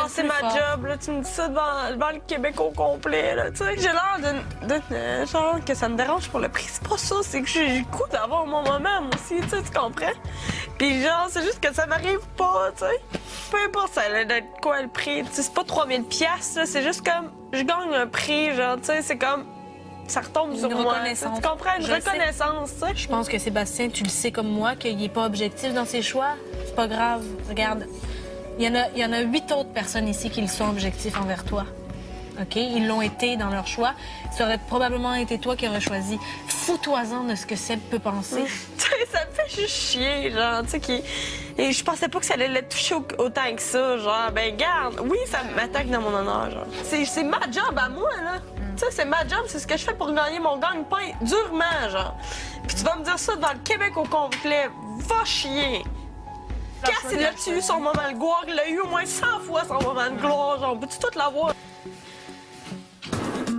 genre, c'est ma job, là, tu me dis ça devant le Québec au complet, là, tu sais. J'ai l'air d'une genre que ça me dérange pour le prix. C'est pas ça, c'est que j'ai le goût d'avoir mon moment, moi aussi, tu sais, tu comprends? Puis genre, c'est juste que ça m'arrive pas, tu sais. Peu importe ça allait être quoi le prix, tu sais, c'est pas 3000 piastres, là, c'est juste comme, je gagne un prix, genre, tu sais, c'est comme, ça retombe sur moi. Tu comprends? Une reconnaissance, tu sais. Je pense que Sébastien, tu le sais comme moi, qu'il est pas objectif dans ses choix. C'est pas grave. Regarde, il y en a 8 autres personnes ici qui le sont objectifs envers toi. OK? Ils l'ont été dans leur choix. Ça aurait probablement été toi qui aurais choisi. Fous-toi-en de ce que Seb peut penser. Tu sais, ça me fait juste chier, genre, tu sais, Et je pensais pas que ça allait le toucher autant que ça, genre, ben garde, oui, ça m'attaque dans mon honneur, genre. C'est ma job à moi, là. Tu sais, c'est ma job, c'est ce que je fais pour gagner mon gagne-pain durement, genre. Puis tu vas me dire ça devant le Québec au complet, va chier. Cass, il a-tu eu son moment de gloire? Il a eu au moins 100 fois son moment de gloire, genre, peux-tu tout l'avoir?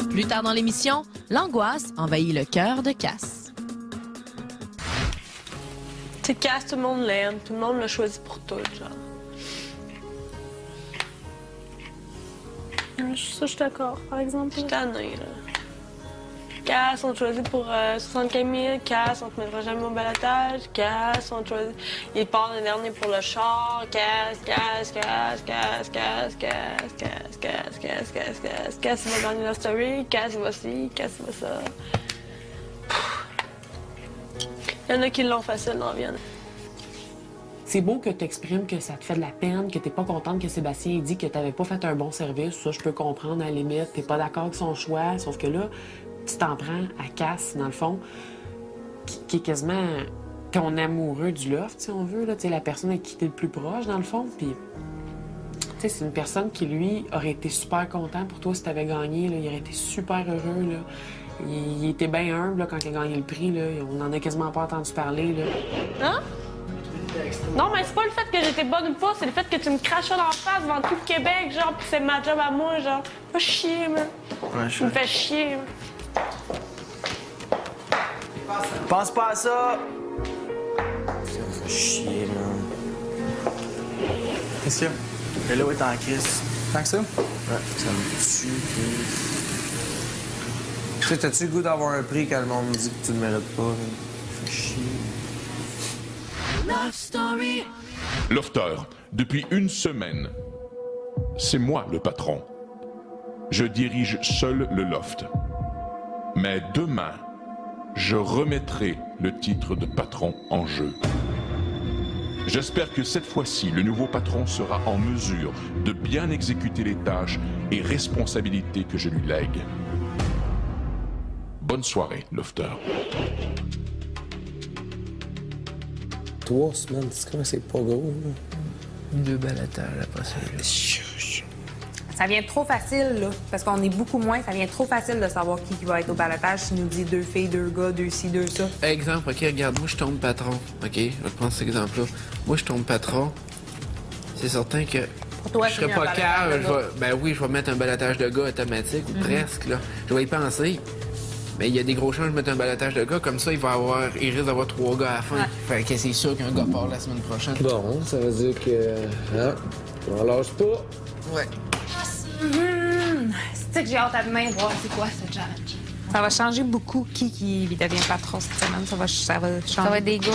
Plus tard dans l'émission, l'angoisse envahit le cœur de Cass. Tu sais, Cass, tout le monde l'aime, tout le monde l'a choisi pour tout, genre. Ça, je suis d'accord, par exemple. Je suis tannée, là. Cass, on te choisit pour 75 000. Cass, on te mettra jamais au balotage. Cass, on te choisit... Il part le dernier pour le char. Cass, il va gagner la story. Cass, il va ci. Cass, il va ça. Il y en a qui l'ont facile dans la vie. C'est beau que tu exprimes que ça te fait de la peine, que t'es pas contente que Sébastien ait dit que t'avais pas fait un bon service. Ça, je peux comprendre à la limite. T'es pas d'accord avec son choix. Sauf que là, tu t'en prends à Cass, dans le fond, qui est quasiment ton amoureux du loft, si on veut, là, la personne avec qui t'es le plus proche, dans le fond. Puis, c'est une personne qui, lui, aurait été super content pour toi si t'avais gagné. Là. Il aurait été super heureux. Là. Il était bien humble là, quand il a gagné le prix. Là. On en a quasiment pas entendu parler. Là. Hein? Non, mais c'est pas le fait que j'étais bonne ou pas, c'est le fait que tu me craches ça dans la face devant tout le Québec, genre, pis c'est ma job à moi, genre. Pas chier, man. Ouais, Tu me fais chier, man. Pense pas à ça! Ça me fait chier, man. Qu'est-ce qu'il y a? Hello est en crise. Tant que ça? Ouais, ça me tue. Tu sais, t'as-tu le goût d'avoir un prix quand le monde me dit que tu le mérites pas? Là? Ça fait chier. Lofter, depuis une semaine, c'est moi le patron. Je dirige seul le loft. Mais demain, je remettrai le titre de patron en jeu. J'espère que cette fois-ci, le nouveau patron sera en mesure de bien exécuter les tâches et responsabilités que je lui lègue. Bonne soirée, Lofter. 3 semaines, tu sais comment c'est pas gros, là? 2 balatages après ça. Ça vient trop facile, là, parce qu'on est beaucoup moins. Ça vient trop facile de savoir qui va être au balotage s'il nous dit 2 filles, 2 gars, 2 ci, 2 ça. Exemple, OK, regarde, moi, je tombe patron. OK, je vais prendre cet exemple-là. Moi, je tombe patron. C'est certain que Pour toi, je serais pas calme. Ben oui, je vais mettre un balatage de gars automatique, ou presque, là. Je vais y penser. Mais il y a des gros chances de mettre un balotage de gars. Comme ça, il risque d'avoir 3 gars à la fin. Ouais. Fait que c'est sûr qu'un gars part la semaine prochaine. Bon, ça veut dire que... Hein? On lâche pas. Ouais. C'est que j'ai hâte à demain de voir c'est quoi ce challenge. Ça va changer beaucoup qui devient patron cette semaine. Ça va changer. Ça va être des gars.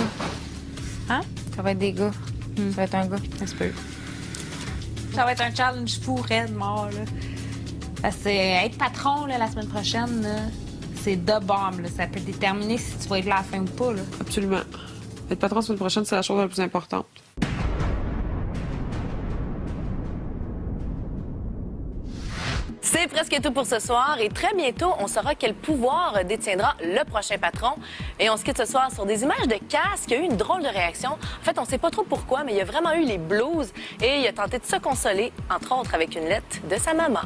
Hein? Ça va être des gars. Ça va être un gars. Ça se peut. Ça va être un challenge fou, raide, mort, là. Parce que être patron, là, la semaine prochaine, là, c'est de bombe, là. Ça peut déterminer si tu vas être là à la fin ou pas, là. Absolument. Être patron la semaine prochaine, c'est la chose la plus importante. C'est presque tout pour ce soir et très bientôt, on saura quel pouvoir détiendra le prochain patron. Et on se quitte ce soir sur des images de Cass qui a eu une drôle de réaction. En fait, on ne sait pas trop pourquoi, mais il a vraiment eu les blues et il a tenté de se consoler, entre autres avec une lettre de sa maman.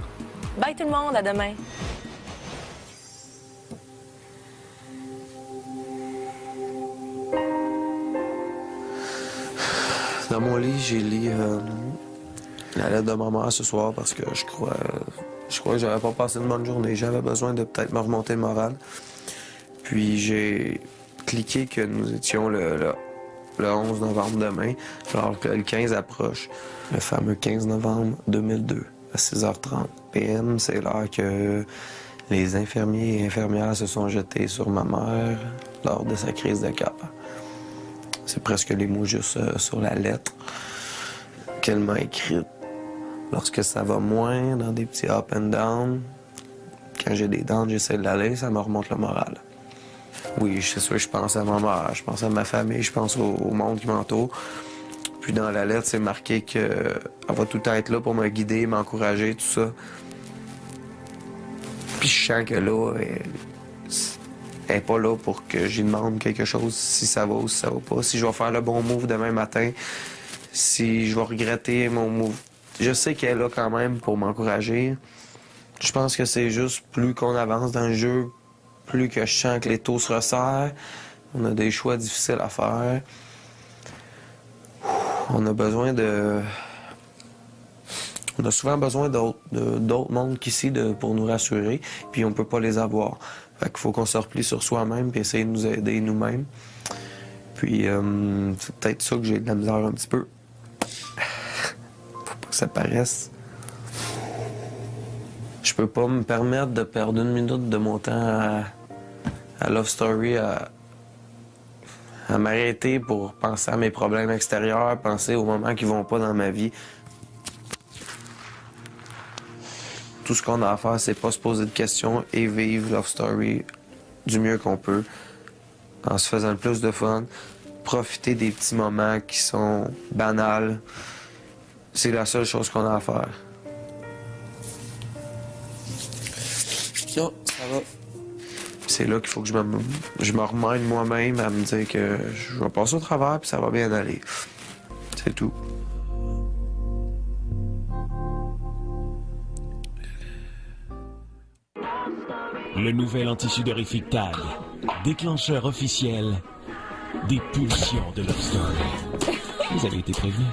Bye tout le monde, à demain. Dans mon lit, j'ai lu la lettre de ma mère ce soir parce que je crois que j'avais pas passé une bonne journée. J'avais besoin de peut-être me remonter le moral. Puis j'ai cliqué que nous étions le le 11 novembre demain, alors que le 15 approche. Le fameux 15 novembre 2002, à 6h30 p.m., c'est l'heure que les infirmiers et infirmières se sont jetés sur ma mère lors de sa crise de cœur. C'est presque les mots juste sur la lettre qu'elle m'a écrite. Lorsque ça va moins, dans des petits up and down, quand j'ai des dents, j'essaie d'aller, ça me remonte le moral. Oui, c'est sûr, je pense à ma mère, je pense à ma famille, je pense au monde qui m'entoure. Puis dans la lettre, c'est marqué qu'elle va tout le temps être là pour me guider, m'encourager, tout ça. Puis je sens que là, elle n'est pas là pour que j'y demande quelque chose, si ça va ou si ça va pas, si je vais faire le bon move demain matin, si je vais regretter mon move. Je sais qu'elle est là quand même pour m'encourager. Je pense que c'est juste plus qu'on avance dans le jeu, plus que je sens que les taux se resserrent. On a des choix difficiles à faire. On a besoin de... On a souvent besoin d'autres mondes qu'ici pour nous rassurer, puis on peut pas les avoir. Fait qu'il faut qu'on se replie sur soi-même puis essayer de nous aider nous-mêmes. Puis c'est peut-être ça que j'ai de la misère un petit peu. Faut pas que ça paraisse. Je peux pas me permettre de perdre 1 minute de mon temps à Love Story, à m'arrêter pour penser à mes problèmes extérieurs, penser aux moments qui vont pas dans ma vie. Tout ce qu'on a à faire, c'est pas se poser de questions et vivre Love Story du mieux qu'on peut, en se faisant le plus de fun, profiter des petits moments qui sont banals. C'est la seule chose qu'on a à faire. Non, ça va. C'est là qu'il faut que je me remène moi-même à me dire que je vais passer au travers puis ça va bien aller. C'est tout. Le nouvel anti-sudorifique TAG, déclencheur officiel des pulsions de Love Story. Vous avez été prévenus.